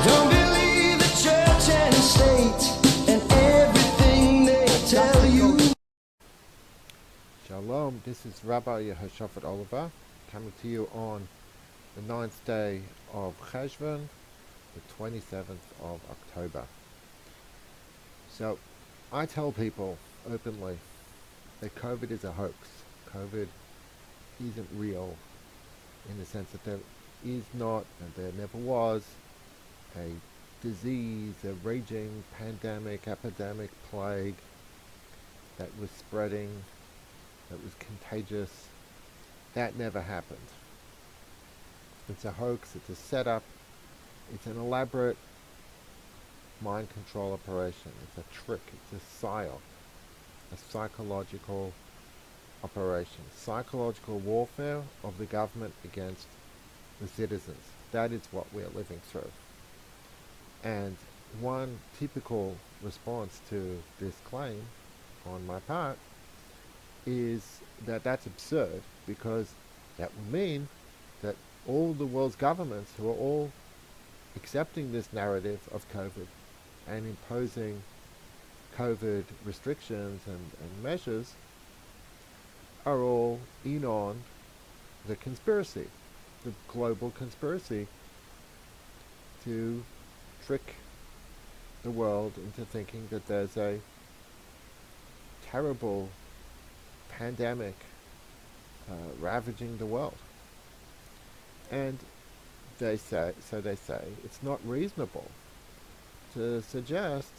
Don't believe the church and state and everything they tell you. Shalom, this is Rabbi Yehoishophot Oliver coming to you on the 9th day of Cheshvan, the 27th of October. So, I tell people openly that COVID is a hoax. COVID isn't real in the sense that there is not, and there never was, a disease, a raging pandemic, epidemic, plague that was spreading, that was contagious. That never happened. It's a hoax, it's a setup, it's an elaborate mind control operation, it's a trick, it's a psyop, a psychological operation, psychological warfare of the government against the citizens. That is what we are living through. And one typical response to this claim on my part is that that's absurd, because that would mean that all the world's governments who are all accepting this narrative of COVID and imposing COVID restrictions and measures are all in on the conspiracy, the global conspiracy to trick the world into thinking that there's a terrible pandemic ravaging the world. And they say it's not reasonable to suggest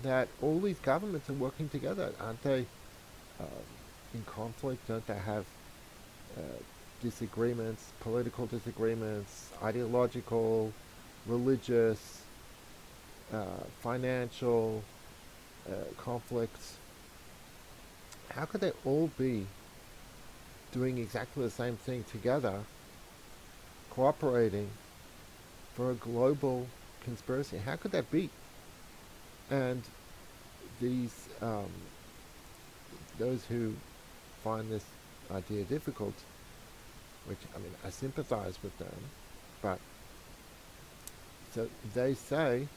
that all these governments are working together. Aren't they in conflict? Don't they have disagreements, political disagreements, ideological, religious, financial conflicts? How could they all be doing exactly the same thing together, cooperating for a global conspiracy? How could that be? And these those who find this idea difficult, which I sympathize with them, but so they say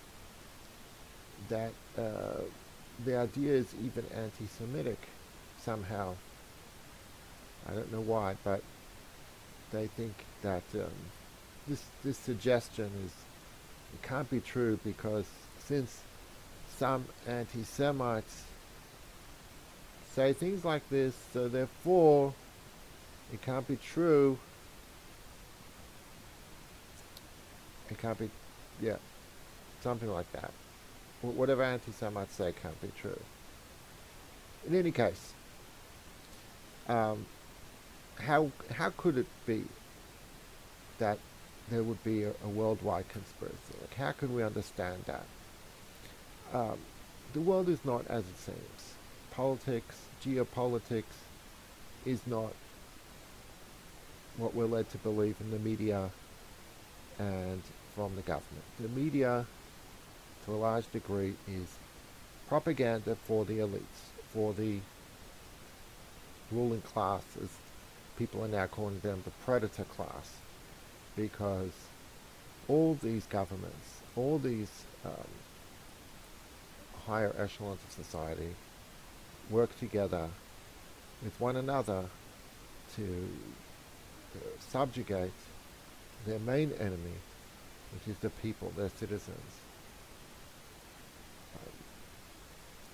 that the idea is even anti-Semitic somehow. I don't know why, but they think that this suggestion it can't be true, because since some anti-Semites say things like this, so therefore it can't be true. It can't be, something like that. Whatever anti-Semites say can't be true. In any case, how could it be that there would be a worldwide conspiracy? Like, how can we understand that? The world is not as it seems. Politics, geopolitics is not what we're led to believe in the media and from the government. The media, to a large degree, is propaganda for the elites, for the ruling class, as people are now calling them, the predator class, because all these governments, all these higher echelons of society work together with one another to subjugate their main enemy, which is the people, their citizens.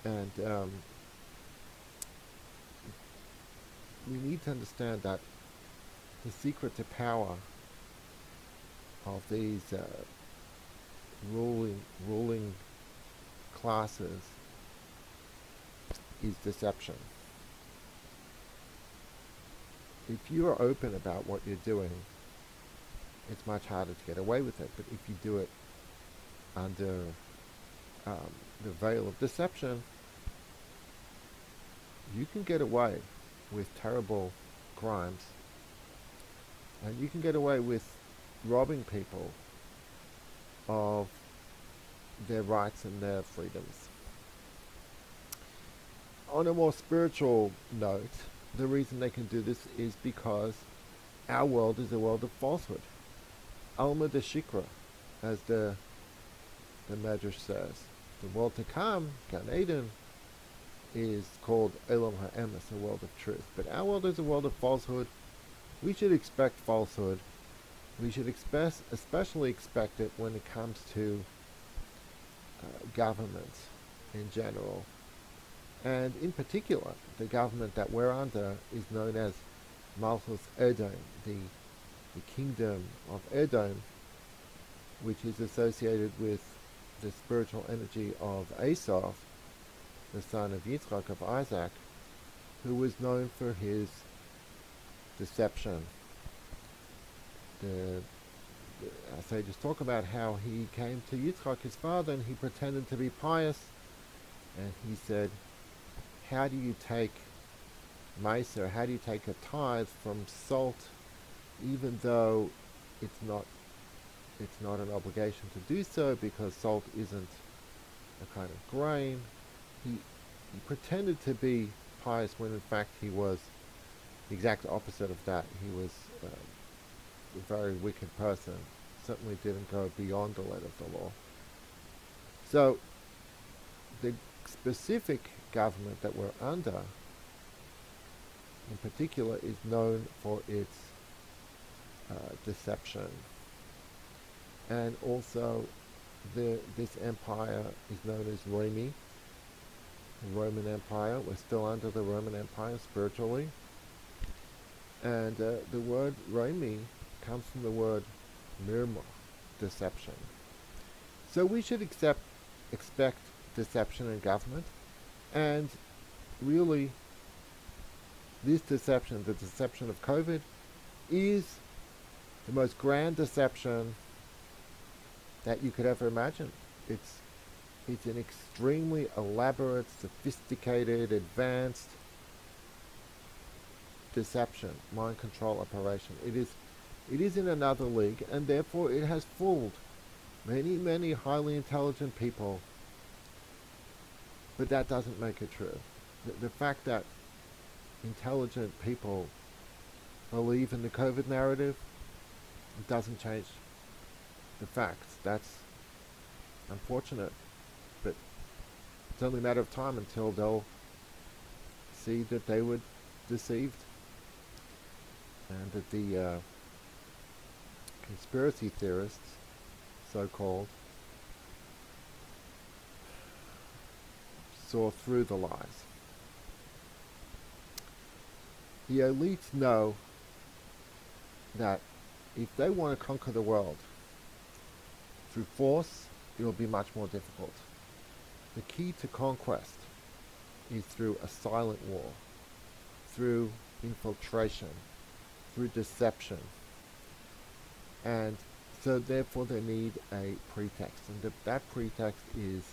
And we need to understand that the secret to power of these ruling classes is deception. If you are open about what you're doing, it's much harder to get away with it. But if you do it under the veil of deception, you can get away with terrible crimes, and you can get away with robbing people of their rights and their freedoms. On a more spiritual note, the reason they can do this is because our world is a world of falsehood. Alma de Shikra, as the the Medrash says. The world to come, Gan Eden, is called Elam HaEmes, a world of truth. But our world is a world of falsehood. We should expect falsehood. We should especially expect it when it comes to government in general. And in particular, the government that we're under is known as Malchus Edom, the kingdom of Edom, which is associated with the spiritual energy of Esau, the son of Yitzchak, of Isaac, who was known for his deception. The sages talk about how he came to Yitzchak, his father, and he pretended to be pious, and he said, how do you take Meiser, how do you take a tithe from salt, even though it's not an obligation to do so, because salt isn't a kind of grain. He pretended to be pious when in fact he was the exact opposite of that. He was a very wicked person, certainly didn't go beyond the letter of the law. So the specific government that we're under in particular is known for its deception, and also this empire is known as Romi, the Roman Empire. We're still under the Roman Empire spiritually, and the word Romi comes from the word mirma, deception. So we should expect deception in government, and really this deception, the deception of COVID, is the most grand deception that you could ever imagine. It's an extremely elaborate, sophisticated, advanced deception, mind control operation. It is in another league, and therefore it has fooled many highly intelligent people, but that doesn't make it true. The fact that intelligent people believe in the COVID narrative doesn't change the facts. That's unfortunate, but it's only a matter of time until they'll see that they were deceived, and that the conspiracy theorists, so-called, saw through the lies. The elites know that if they want to conquer the world through force, it will be much more difficult. The key to conquest is through a silent war, through infiltration, through deception. And so therefore they need a pretext. And that pretext is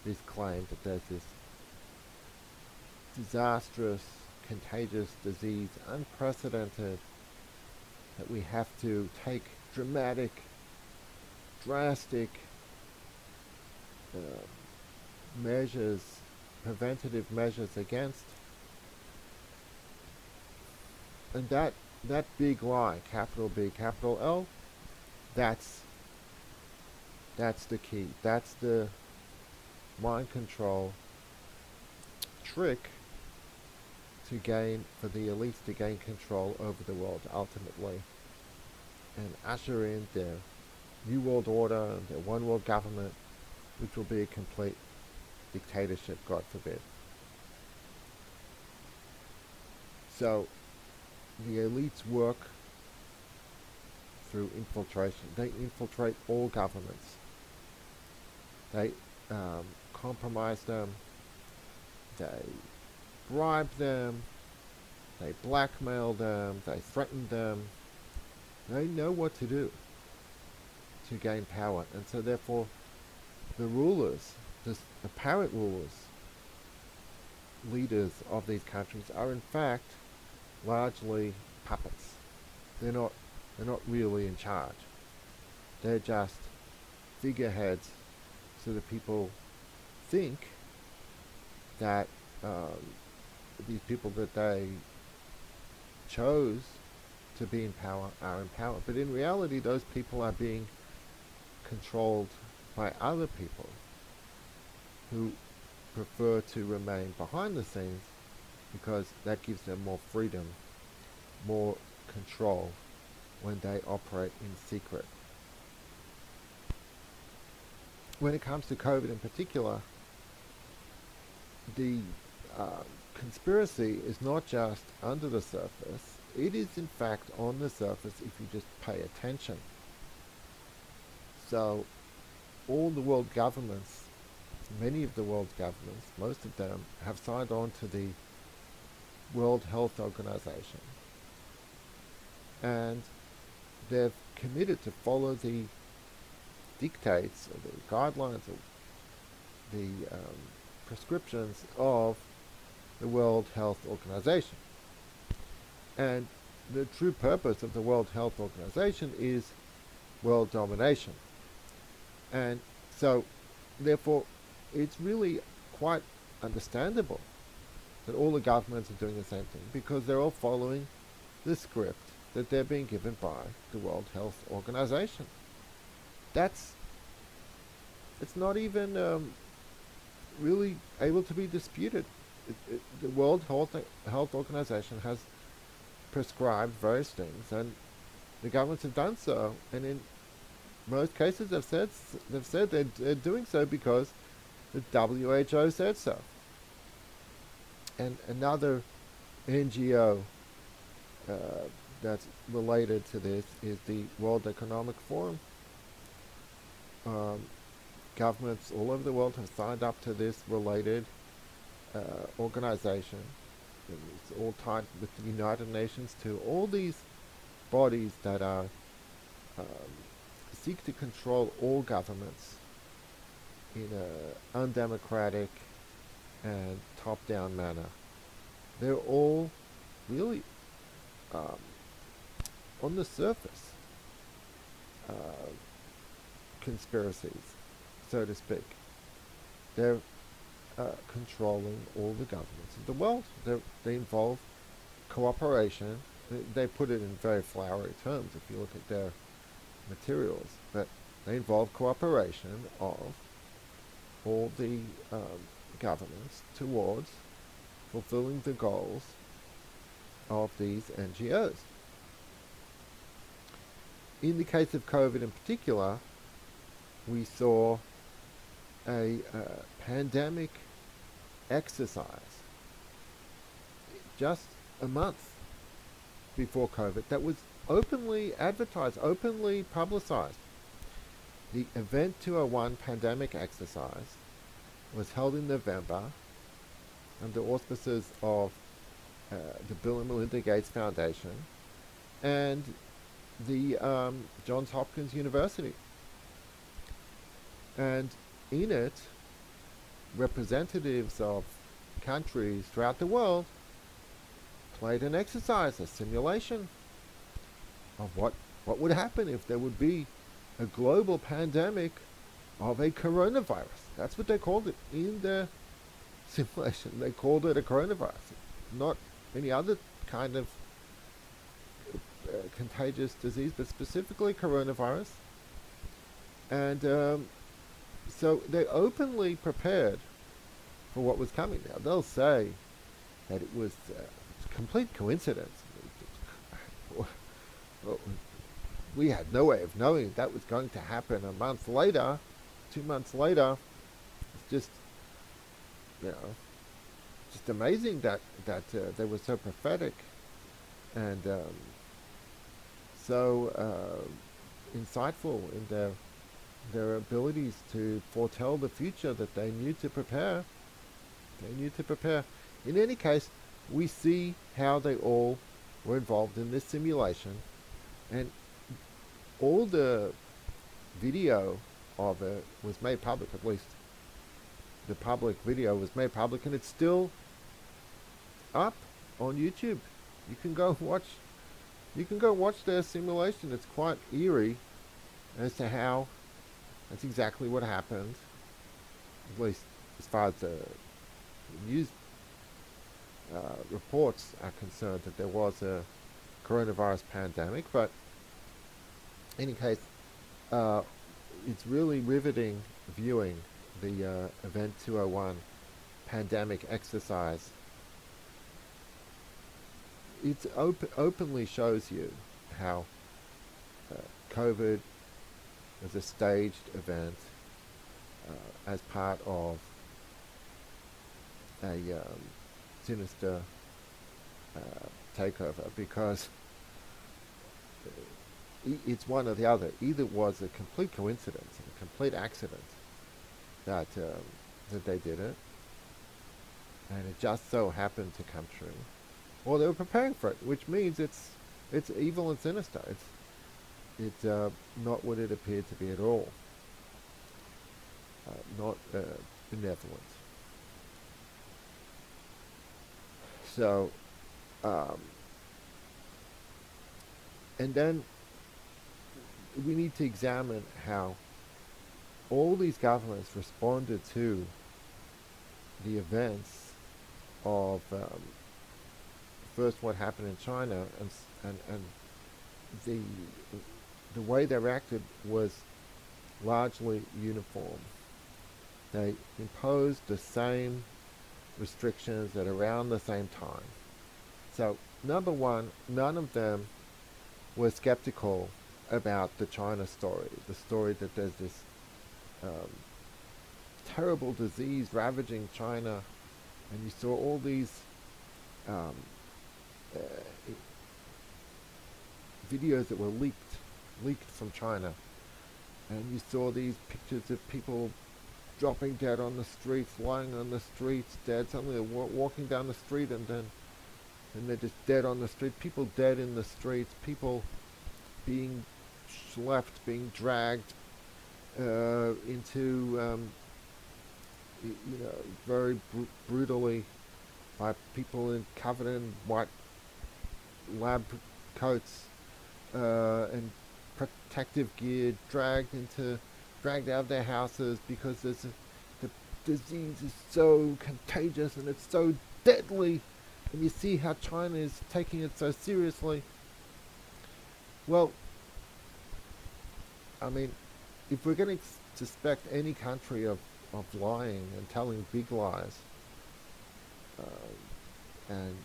this claim that there's this disastrous, contagious disease, unprecedented, that we have to take drastic measures, preventative measures against. And that big lie, capital B, capital L, that's the key. That's the mind control trick for the elites to gain control over the world ultimately, and usher in their new world order, their one world government, which will be a complete dictatorship, God forbid. So the elites work through infiltration. They infiltrate all governments. They compromise them. They bribe them. They blackmail them. They threaten them. They know what to do to gain power. And so therefore the rulers, the apparent rulers, leaders of these countries are in fact largely puppets. They're not really in charge. They're just figureheads, so that people think that these people that they chose to be in power are in power. But in reality, those people are being controlled by other people who prefer to remain behind the scenes because that gives them more freedom, more control when they operate in secret. When it comes to COVID in particular, the conspiracy is not just under the surface, it is in fact on the surface if you just pay attention. So all the world governments, many of the world's governments, most of them have signed on to the World Health Organization, and they've committed to follow the dictates or the guidelines or the prescriptions of the World Health Organization. And the true purpose of the World Health Organization is world domination. And so, therefore, it's really quite understandable that all the governments are doing the same thing, because they're all following the script that they're being given by the World Health Organization. It's not even really able to be disputed. The World Health Organization has prescribed various things, and the governments have done so. And in most cases, they've said they're doing so because the WHO said so. And another NGO that's related to this is the World Economic Forum. Governments all over the world have signed up to this related organization. It's all tied with the United Nations too. All these bodies that are seek to control all governments in an undemocratic and top-down manner. They're all really on the surface conspiracies, so to speak. They're controlling all the governments of the world. They involve cooperation. They put it in very flowery terms if you look at their materials, but they involve cooperation of all the governments towards fulfilling the goals of these NGOs. In the case of COVID in particular, we saw a pandemic exercise just a month before COVID that was openly advertised, openly publicized. The Event 201 pandemic exercise was held in November under auspices of the Bill and Melinda Gates Foundation and the Johns Hopkins University. And in it, representatives of countries throughout the world played an exercise, a simulation of what would happen if there would be a global pandemic of a coronavirus. That's what they called it in their simulation. They called it a coronavirus, not any other kind of contagious disease, but specifically coronavirus. And so they openly prepared for what was coming. Now they'll say that it was a complete coincidence. Well, we had no way of knowing that was going to happen a month later, 2 months later. It's just, just amazing that they were so prophetic and so insightful in their abilities to foretell the future, that they knew to prepare. In any case, we see how they all were involved in this simulation, and all the video of it was made public. At least the public video was made public, and it's still up on YouTube. You can go watch their simulation. It's quite eerie as to how that's exactly what happened, at least as far as the news reports are concerned, that there was a coronavirus pandemic. But in any case, it's really riveting viewing the Event 201 pandemic exercise. It openly shows you how COVID was a staged event as part of a sinister takeover, because it's one or the other. Either it was a complete coincidence, a complete accident that they did it, and it just so happened to come true, or they were preparing for it, which means it's evil and sinister. It's not what it appeared to be at all. Not benevolent. So, and then we need to examine how all these governments responded to the events of first what happened in China, and the way they reacted was largely uniform. They imposed the same restrictions at around the same time. So, number one, none of them were skeptical about the China story, the story that there's this terrible disease ravaging China, and you saw all these videos that were leaked from China, and you saw these pictures of people dropping dead on the streets, lying on the streets, dead. Suddenly they're walking down the street, and they're just dead on the street. People dead in the streets. People being schlepped, being dragged into, very brutally by people covered in white lab coats and protective gear, dragged out of their houses because the disease is so contagious and it's so deadly, and you see how China is taking it so seriously. Well, I mean, if we're going to suspect any country of lying and telling big lies and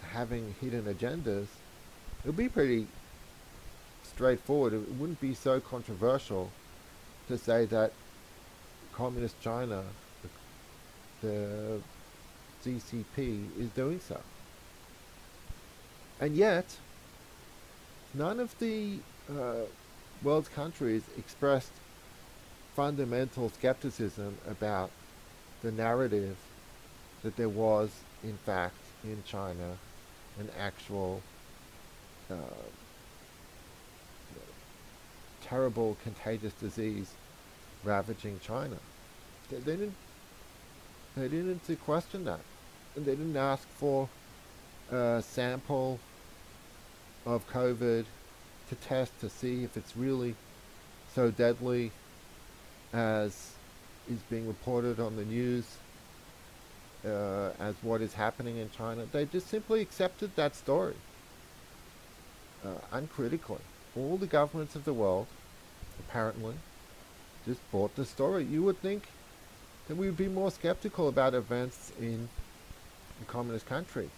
having hidden agendas, it would be pretty straightforward. It wouldn't be so controversial to say that Communist China, the CCP, is doing so. And yet, none of the world's countries expressed fundamental skepticism about the narrative that there was, in fact, in China, an actual terrible contagious disease ravaging China. They didn't question that. And they didn't ask for a sample of COVID to test to see if it's really so deadly as is being reported on the news as what is happening in China. They just simply accepted that story uncritically. All the governments of the world, apparently, just bought the story. You would think that we would be more skeptical about events in a communist country.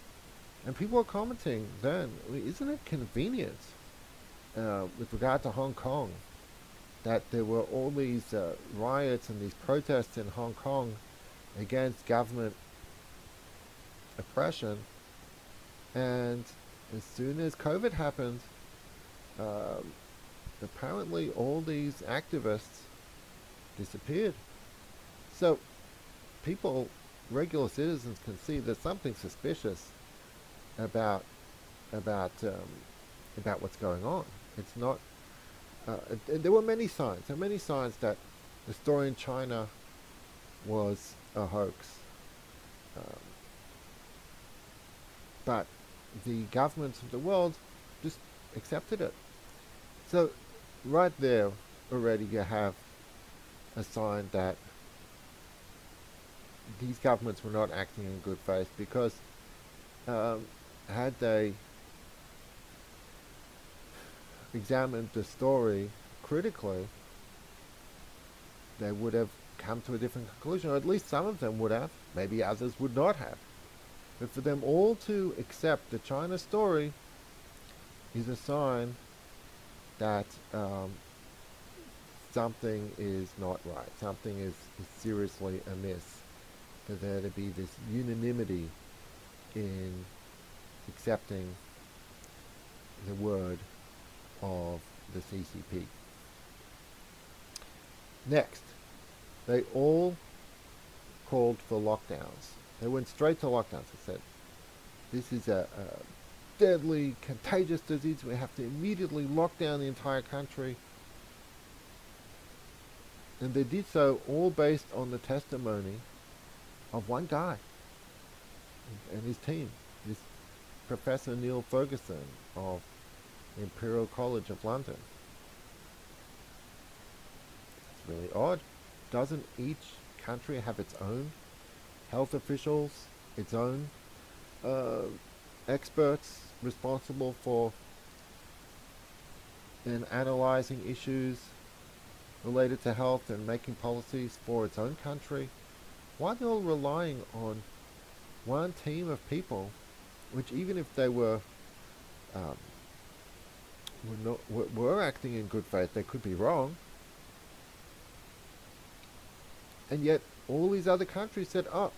And people are commenting then, isn't it convenient with regard to Hong Kong that there were all these riots and these protests in Hong Kong against government oppression, and as soon as COVID happened, apparently all these activists disappeared. So people, regular citizens, can see there's something suspicious about what's going on. It's not. There were many signs. There were many signs that the story in China was a hoax. But the governments of the world just accepted it. So right there already you have a sign that these governments were not acting in good faith, because had they examined the story critically, they would have come to a different conclusion, or at least some of them would have. Maybe others would not have. But for them all to accept the China story is a sign that something is not right. Something is seriously amiss. For there to be this unanimity in accepting the word of the CCP. Next, they all called for lockdowns. They went straight to lockdowns. They said, this is a deadly, contagious disease. We have to immediately lock down the entire country. And they did so all based on the testimony of one guy and his team, this Professor Neil Ferguson of the Imperial College of London. It's really odd. Doesn't each country have its own health officials, its own experts responsible for analyzing issues related to health and making policies for its own country? Why are they all relying on one team of people, which even if they were acting in good faith, they could be wrong? And yet all these other countries said, oh,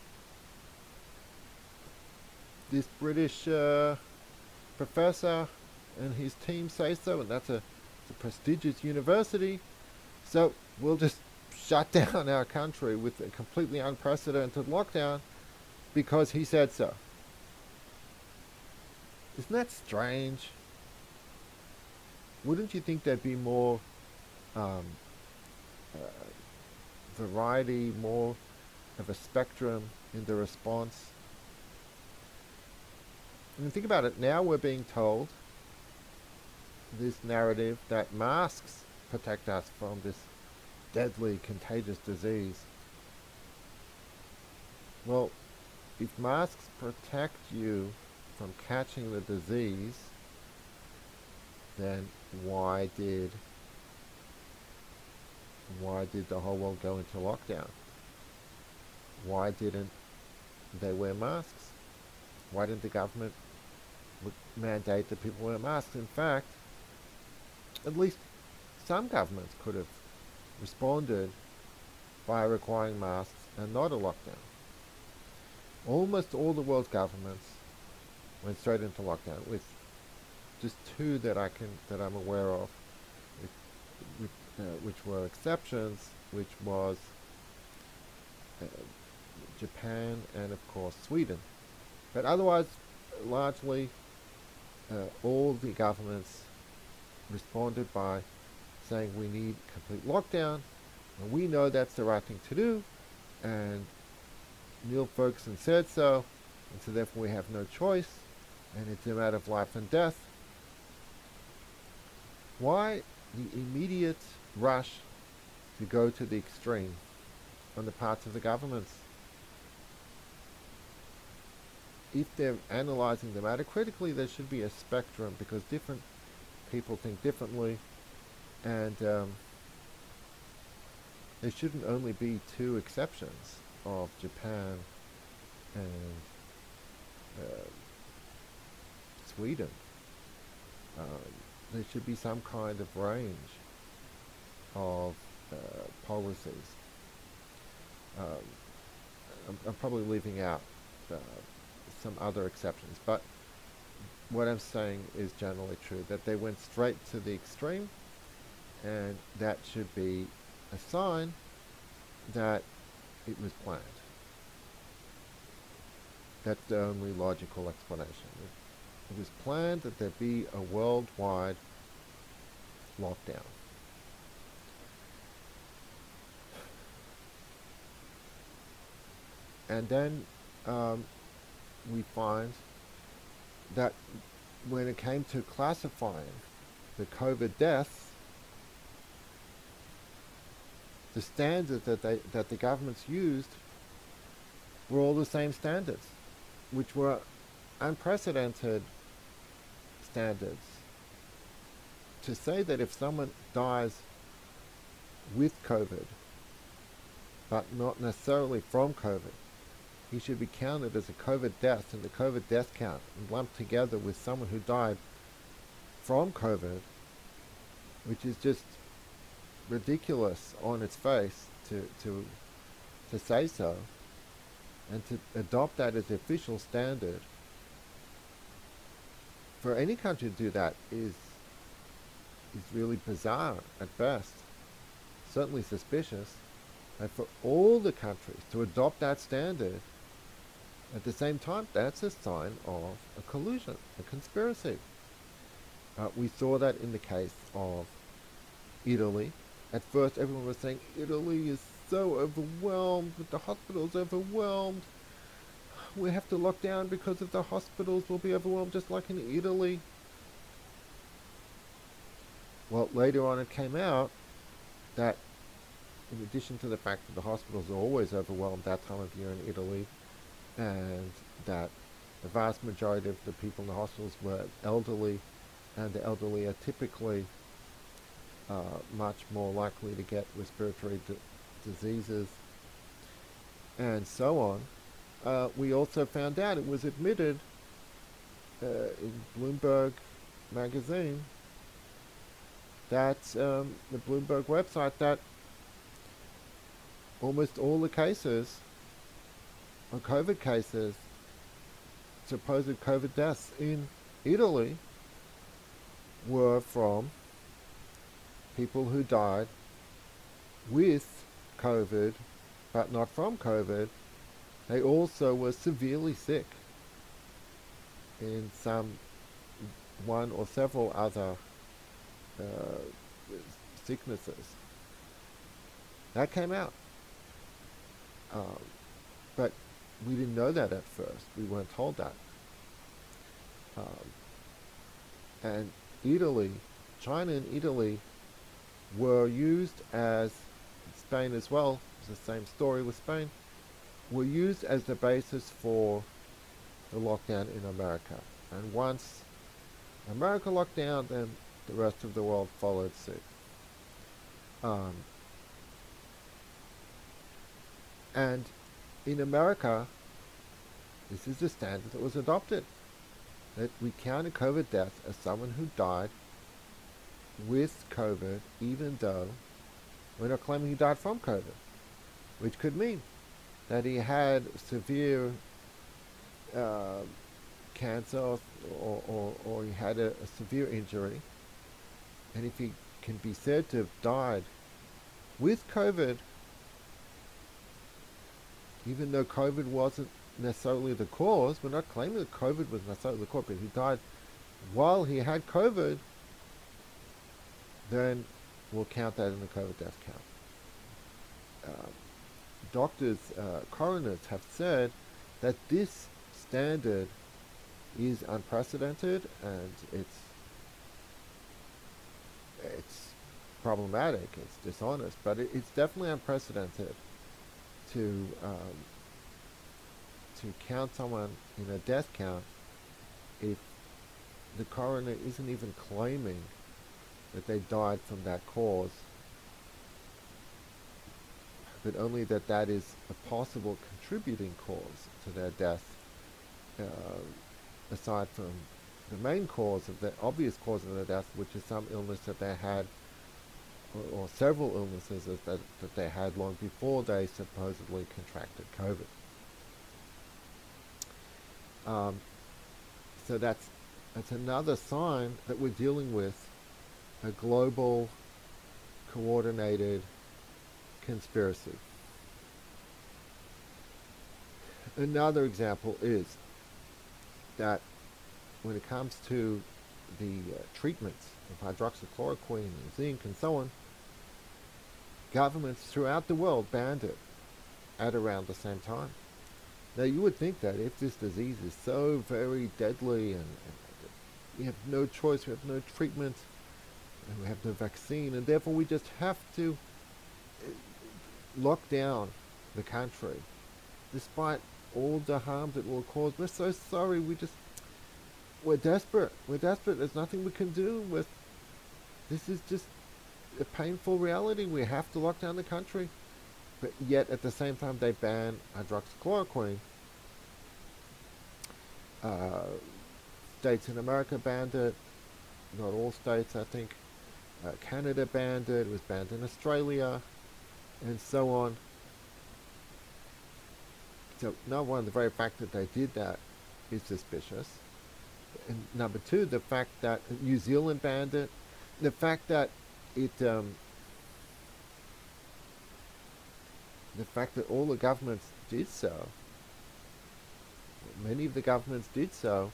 this British professor and his team say so, and that's a prestigious university, so we'll just shut down our country with a completely unprecedented lockdown because he said so. Isn't that strange? Wouldn't you think there'd be more variety, more of a spectrum in the response? I mean, think about it. Now we're being told this narrative that masks protect us from this deadly, contagious disease. Well, if masks protect you from catching the disease, then why did the whole world go into lockdown? Why didn't they wear masks? Why didn't the government mandate that people wear masks? In fact, at least some governments could have responded by requiring masks and not a lockdown. Almost all the world's governments went straight into lockdown, with just two that I'm aware of, which were exceptions, which was Japan and of course Sweden. But otherwise, largely, all the governments responded by saying we need complete lockdown, and we know that's the right thing to do, and Neil Ferguson said so, and so therefore we have no choice, and it's a matter of life and death. Why the immediate rush to go to the extreme on the parts of the governments? If they're analyzing the matter critically, there should be a spectrum, because different people think differently, and there shouldn't only be two exceptions of Japan and Sweden. There should be some kind of range of policies. I'm probably leaving out some other exceptions, but what I'm saying is generally true, that they went straight to the extreme, and that should be a sign that it was planned. That's the only logical explanation. It was planned that there be a worldwide lockdown. And then we find that when it came to classifying the COVID deaths, the standards that the governments used were all the same standards, which were unprecedented standards. To say that if someone dies with COVID, but not necessarily from COVID. He should be counted as a COVID death in the COVID death count and lumped together with someone who died from COVID, which is just ridiculous on its face to say so, and to adopt that as the official standard. For any country to do that is really bizarre at best, certainly suspicious, and for all the countries to adopt that standard at the same time, that's a sign of a collusion, a conspiracy. We saw that in the case of Italy. At first everyone was saying Italy is so overwhelmed, with the hospitals overwhelmed. We have to lock down because of the hospitals will be overwhelmed just like in Italy. Well, later on it came out that in addition to the fact that the hospitals are always overwhelmed that time of year in Italy, and that the vast majority of the people in the hospitals were elderly, and the elderly are typically much more likely to get respiratory diseases, and so on. We also found out, it was admitted in Bloomberg magazine, that the Bloomberg website, that almost all the cases, or COVID cases, supposed COVID deaths in Italy, were from people who died with COVID, but not from COVID. They also were severely sick in one or several other sicknesses. That came out. But we didn't know that at first. We weren't told that. And Italy, China and Italy were used as, Spain as well, it's the same story with Spain, were used as the basis for the lockdown in America. And once America locked down, then the rest of the world followed suit. And in America, this is the standard that was adopted, that we count a COVID death as someone who died with COVID, even though we're not claiming he died from COVID, which could mean that he had severe cancer, or he had a severe injury, and if he can be said to have died with COVID, even though COVID wasn't necessarily the cause, we're not claiming that COVID was necessarily the cause, but he died while he had COVID, then we'll count that in the COVID death count. Doctors, coroners have said that this standard is unprecedented, and it's problematic, it's dishonest, but it's definitely unprecedented to count someone in a death count if the coroner isn't even claiming that they died from that cause, but only that that is a possible contributing cause to their death, aside from the main cause of the obvious cause of their death, which is some illness that they had, or several illnesses that they had long before they supposedly contracted COVID. So that's another sign that we're dealing with a global, coordinated conspiracy. Another example is that when it comes to the treatments of hydroxychloroquine and zinc and so on, governments throughout the world banned it at around the same time. Now, you would think that if this disease is so very deadly, and we have no choice, we have no treatment, and we have no vaccine, and therefore we just have to lock down the country, despite all the harm that will cause. We're so sorry, we're desperate, there's nothing we can do. This is just a painful reality, we have to lock down the country. but yet at the same time they ban hydroxychloroquine. Uh, States in America banned it, not all states, I think. Canada banned it. It was banned in Australia, and so on. So number one, the very fact that they did that is suspicious. And number two, the fact that New Zealand banned it, the fact that the fact that all the governments did so, many of the governments did so,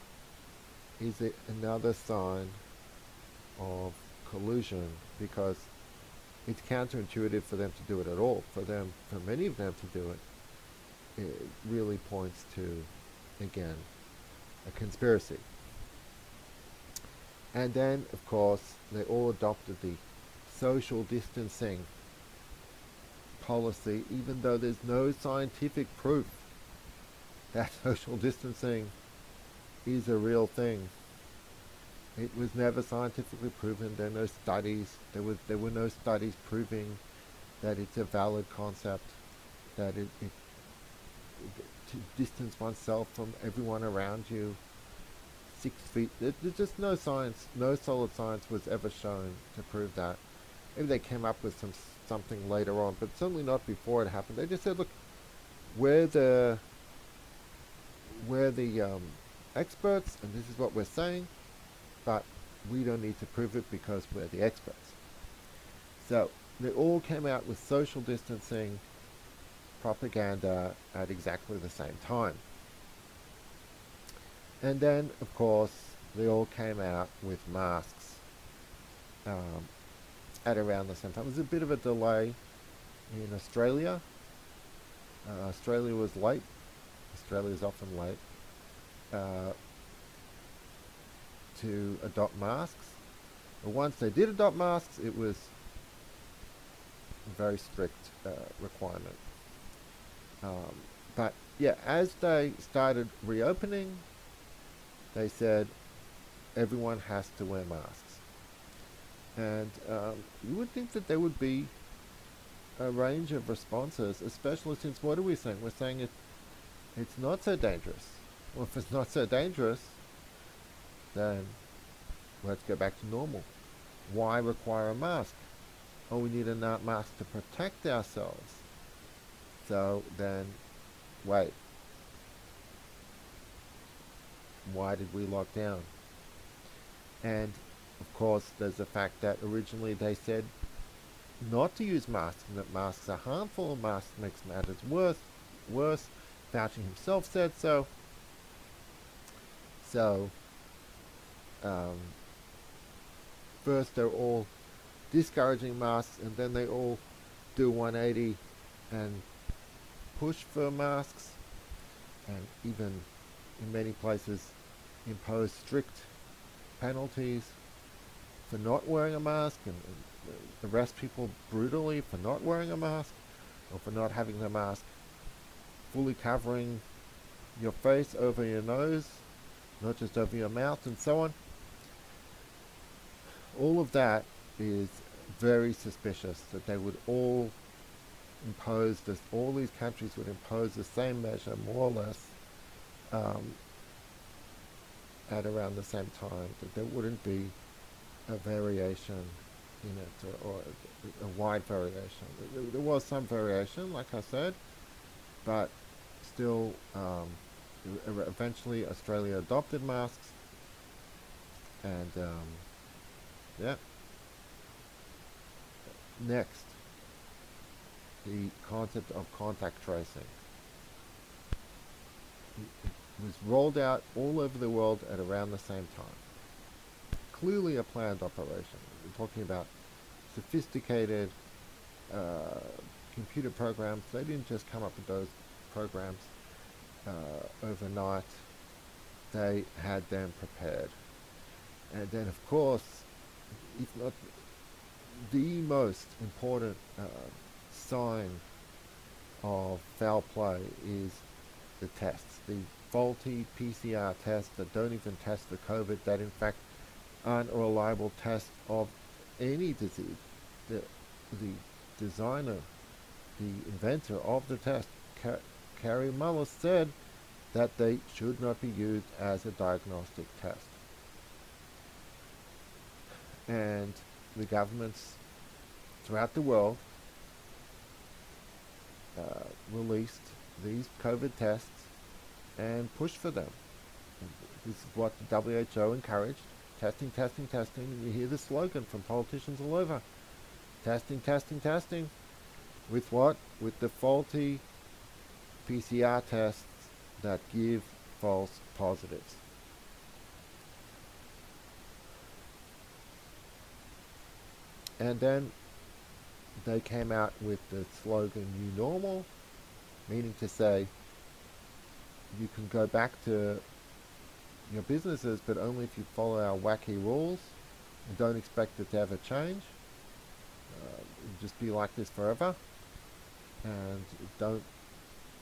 is another sign of collusion, because it's counterintuitive for them to do it at all. For many of them to do it, it really points to, again, a conspiracy. And then, of course, they all adopted the social distancing policy, even though there's no scientific proof that social distancing is a real thing. It was never scientifically proven. There are no studies. There were no studies proving that it's a valid concept, that it to distance oneself from everyone around you 6 feet. There's just no science, no solid science was ever shown to prove that. Maybe they came up with something later on, but certainly not before it happened. They just said, look, we're the experts, and this is what we're saying, but we don't need to prove it because we're the experts. So they all came out with social distancing propaganda at exactly the same time. And then, of course, they all came out with masks at around the same time. There was a bit of a delay in Australia. Australia was late. Australia is often late to adopt masks. But once they did adopt masks, it was a very strict requirement. But yeah, as they started reopening, they said everyone has to wear masks. And you would think that there would be a range of responses, especially since, what are we saying? We're saying it's not so dangerous. Well, if it's not so dangerous, then let's go back to normal. Why require a mask? Oh, we need a mask to protect ourselves. So then, wait. Why did we lock down? And of course, there's the fact that originally they said not to use masks, and that masks are harmful, masks makes matters worse. Fauci himself said so. So, first they're all discouraging masks, and then they all do 180 and push for masks, and even in many places impose strict penalties for not wearing a mask, and arrest people brutally for not wearing a mask, or for not having the mask fully covering your face over your nose, not just over your mouth, and so on. All of that is very suspicious, that they would all impose this, all these countries would impose the same measure, more or less, at around the same time, that there wouldn't be a variation in it, or a wide variation. There was some variation, like I said, but still, eventually Australia adopted masks, and yeah. Next, the concept of contact tracing. It was rolled out all over the world at around the same time. Clearly a planned operation. We're talking about sophisticated computer programs. They didn't just come up with those programs overnight. They had them prepared. And then, of course, if not the most important sign of foul play is the tests, the faulty PCR tests that don't even test for COVID, that in fact aren't a reliable test of any disease. The designer the inventor of the test, Kary Mullis, said that they should not be used as a diagnostic test. And the governments throughout the world released these COVID tests and pushed for them. This is what the WHO encouraged. Testing, testing, testing. And you hear the slogan from politicians all over. Testing, testing, testing. With what? With the faulty PCR tests that give false positives. And then they came out with the slogan New Normal, meaning to say you can go back to your businesses, but only if you follow our wacky rules and don't expect it to ever change. Just be like this forever, and don't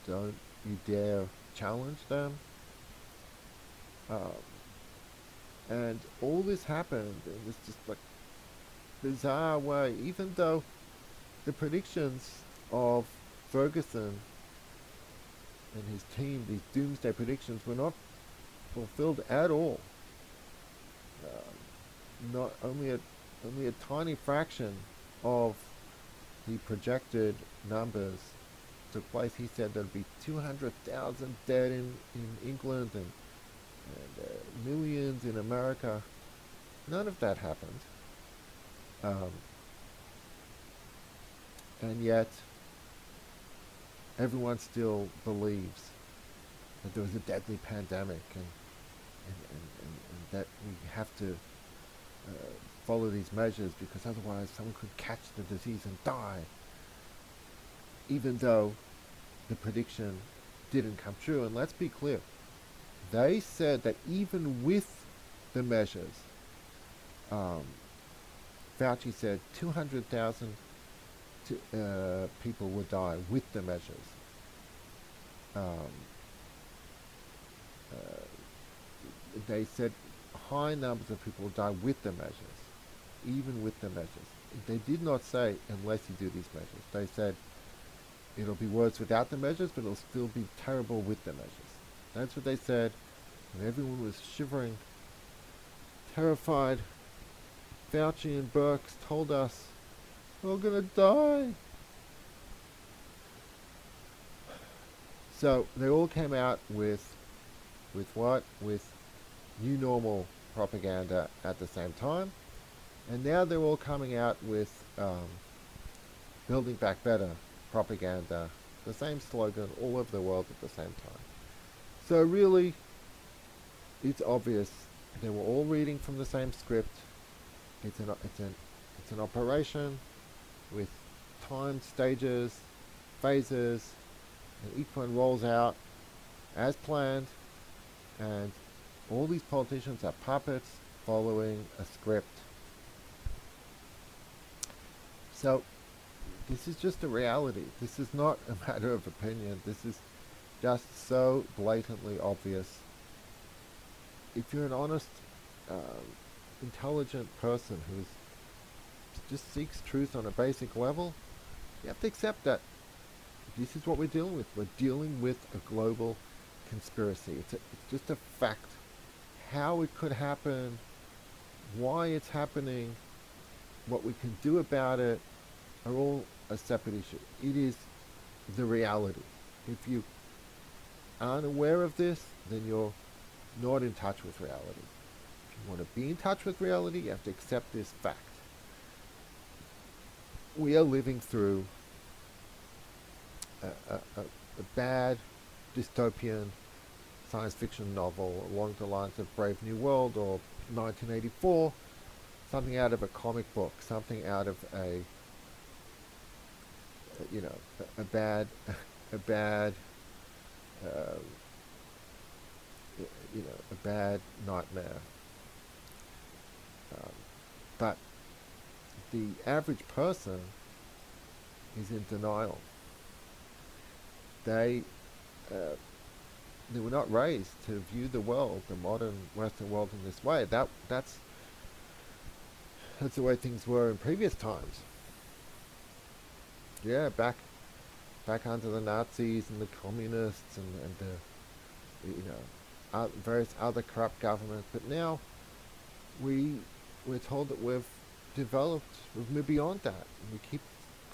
you dare challenge them. And all this happened in this just like bizarre way, even though the predictions of Ferguson and his team, these doomsday predictions, were not fulfilled at all. Not only a tiny fraction of the projected numbers took place. He said there'd be 200,000 dead in England and millions in America. None of that happened. And yet, everyone still believes that there was a deadly pandemic and that we have to follow these measures because otherwise someone could catch the disease and die, even though the prediction didn't come true. And let's be clear, they said that even with the measures, Fauci said 200,000 people would die with the measures. They said high numbers of people will die with the measures, even with the measures. They did not say unless you do these measures. They said it'll be worse without the measures, but it'll still be terrible with the measures. That's what they said, and everyone was shivering, terrified. Fauci and Birx told us we're gonna die. So they all came out with what? With new normal propaganda at the same time. And now they're all coming out with building back better propaganda, the same slogan all over the world at the same time. So really, it's obvious they were all reading from the same script. It's an operation with timed stages, phases, and each one rolls out as planned, and all these politicians are puppets following a script. So this is just a reality. This is not a matter of opinion. This is just so blatantly obvious. If you're an honest, intelligent person who just seeks truth on a basic level, you have to accept that this is what we're dealing with. We're dealing with a global conspiracy. It's just a fact. How it could happen, why it's happening, what we can do about it, are all a separate issue. It is the reality. If you aren't aware of this, then you're not in touch with reality. If you want to be in touch with reality, you have to accept this fact. We are living through a bad dystopian science fiction novel along the lines of Brave New World or 1984, something out of a comic book, something out of a bad nightmare. But the average person is in denial. They were not raised to view the world, the modern Western world, in this way. That's the way things were in previous times. Yeah, back back under the Nazis and the communists and the, various other corrupt governments. But now we're told that we've moved beyond that. And we keep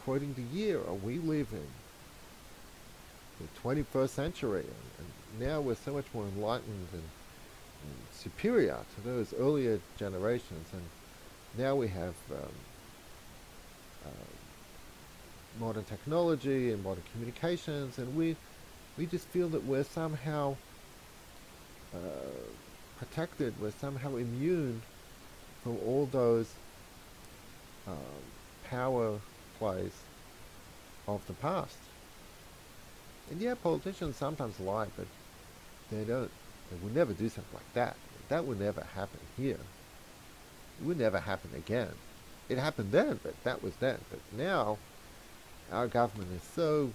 quoting the year. We live in the 21st century, and now we're so much more enlightened and superior to those earlier generations. And now we have modern technology and modern communications, and we just feel that we're somehow protected, we're somehow immune from all those power plays of the past. And yeah, politicians sometimes lie, but they would never do something like that. That would never happen here. It would never happen again. It happened then, but that was then. But now, our government is so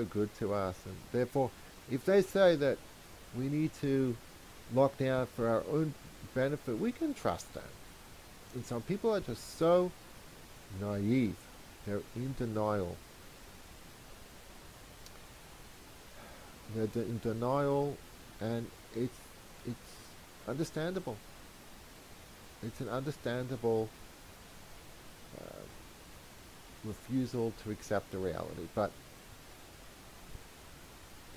good to us, and therefore, if they say that we need to lock down for our own benefit, we can trust them. And some people are just so naive. They're in denial. They're in denial, and it's understandable. It's an understandable refusal to accept the reality, but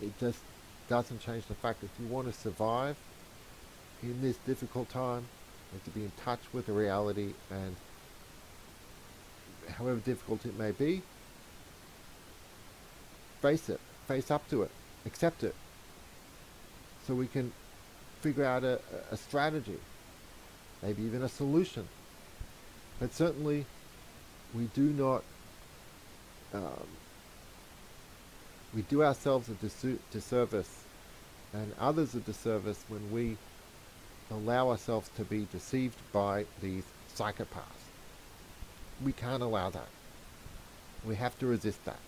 it just doesn't change the fact that if you want to survive in this difficult time, you have to be in touch with the reality, and however difficult it may be, face up to it, accept it, so we can figure out a strategy, maybe even a solution. But certainly we do not we do ourselves a disservice and others a disservice when we allow ourselves to be deceived by these psychopaths. We can't allow that. We have to resist that.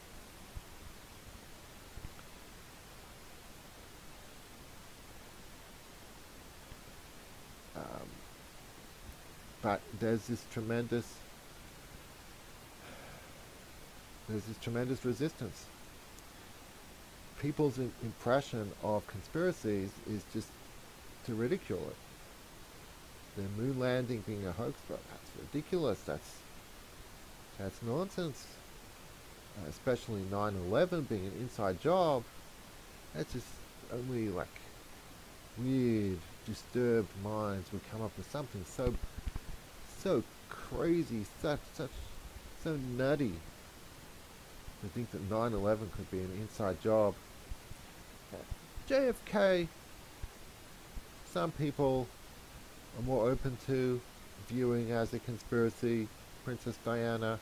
But there's this tremendous resistance. People's impression of conspiracies is just to ridicule it. The moon landing being a hoax, but that's ridiculous. That's nonsense. Especially 9/11 being an inside job. That's just only like weird, disturbed minds would come up with something so crazy, so nutty to think that 9/11 could be an inside job. JFK, some people are more open to viewing as a conspiracy. Princess Diana,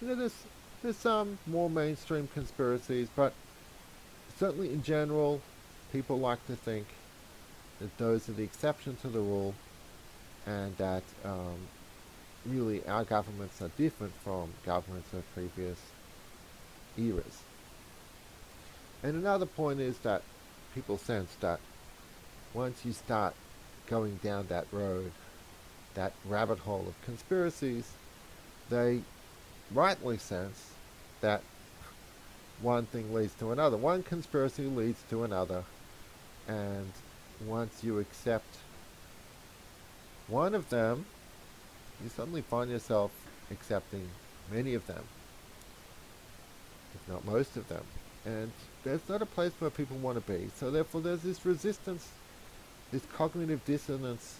there's some more mainstream conspiracies, but certainly in general, people like to think that those are the exception to the rule, and that really our governments are different from governments of previous eras. And another point is that people sense that once you start going down that road, that rabbit hole of conspiracies, they rightly sense that one thing leads to another. One conspiracy leads to another, and once you accept one of them, you suddenly find yourself accepting many of them, if not most of them. And there's not a place where people want to be. So therefore there's this resistance, this cognitive dissonance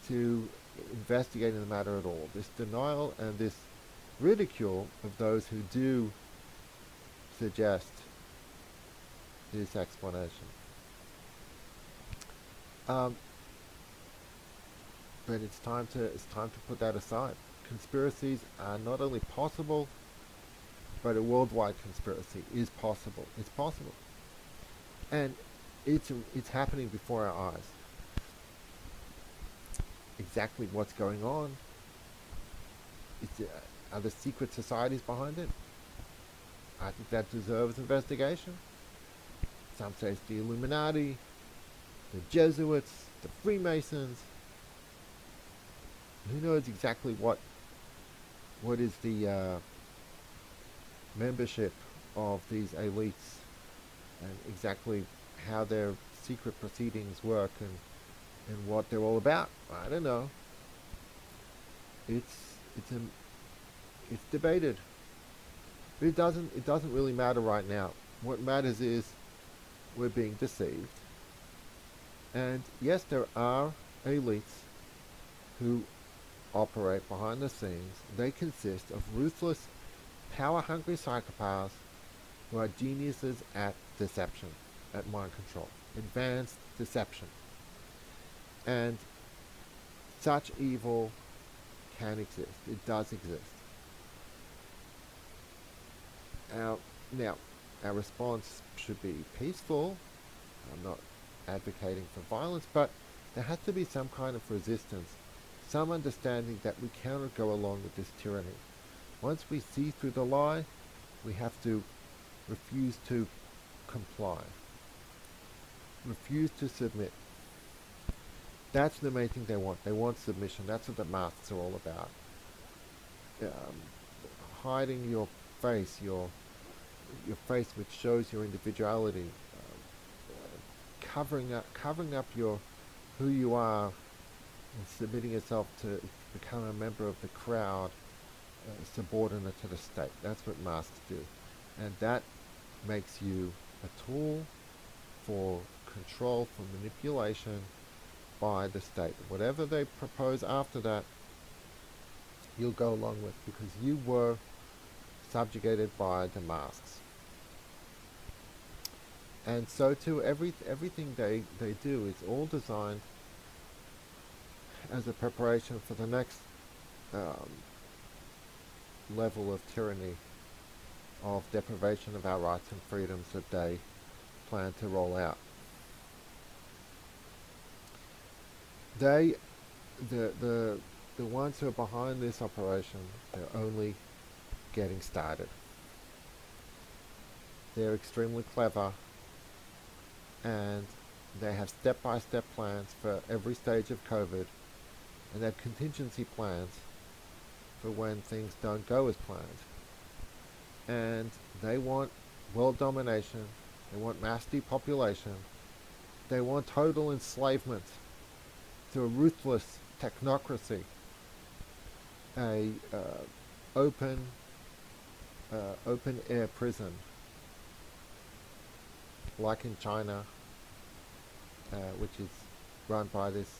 to investigating the matter at all. This denial and this ridicule of those who do suggest this explanation. But it's time to put that aside. Conspiracies are not only possible, but a worldwide conspiracy is possible. It's possible, and it's happening before our eyes. Exactly what's going on? Are there secret societies behind it? I think that deserves investigation. Some say it's the Illuminati, the Jesuits, the Freemasons. Who knows exactly what is the membership of these elites and exactly how their secret proceedings work and what they're all about. I don't know. It's debated, but it doesn't really matter right now. What matters is we're being deceived, and yes, there are elites who operate behind the scenes. They consist of ruthless, power-hungry psychopaths who are geniuses at deception, at mind control, advanced deception. And such evil can exist. It does exist. Now, our response should be peaceful. I'm not advocating for violence, but there has to be some kind of resistance, some understanding that we cannot go along with this tyranny. Once we see through the lie, we have to refuse to comply, refuse to submit. That's the main thing they want. They want submission. That's what the masks are all about. Hiding your face, your face which shows your individuality, covering up your who you are, and submitting yourself to become a member of the crowd, subordinate to the state. That's what masks do, and that makes you a tool for control, for manipulation by the state. Whatever they propose after that, you'll go along with, because you were subjugated by the masks. And so too, everything they do is all designed as a preparation for the next level of tyranny, of deprivation of our rights and freedoms that they plan to roll out. The ones who are behind this operation, they're only getting started. They're extremely clever, and they have step-by-step plans for every stage of COVID, and they have contingency plans for when things don't go as planned. And they want world domination, they want mass depopulation, they want total enslavement to a ruthless technocracy, a open air prison, like in China, which is run by this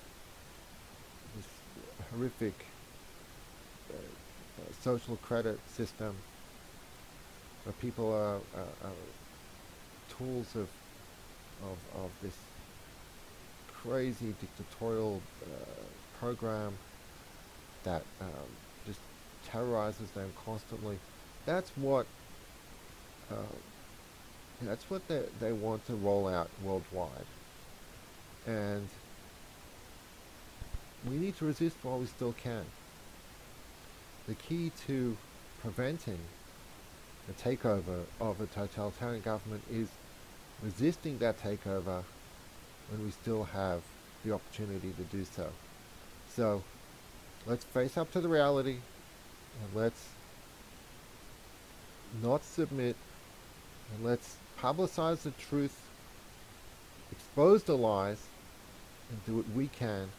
horrific social credit system, where people are tools of this crazy dictatorial program that just terrorizes them constantly. That's what they want to roll out worldwide, and we need to resist while we still can. The key to preventing the takeover of a totalitarian government is resisting that takeover when we still have the opportunity to do so. So let's face up to the reality, and let's not submit, and let's publicize the truth, expose the lies, and do what we can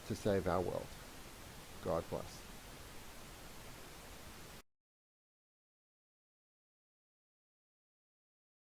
to save our world. God bless.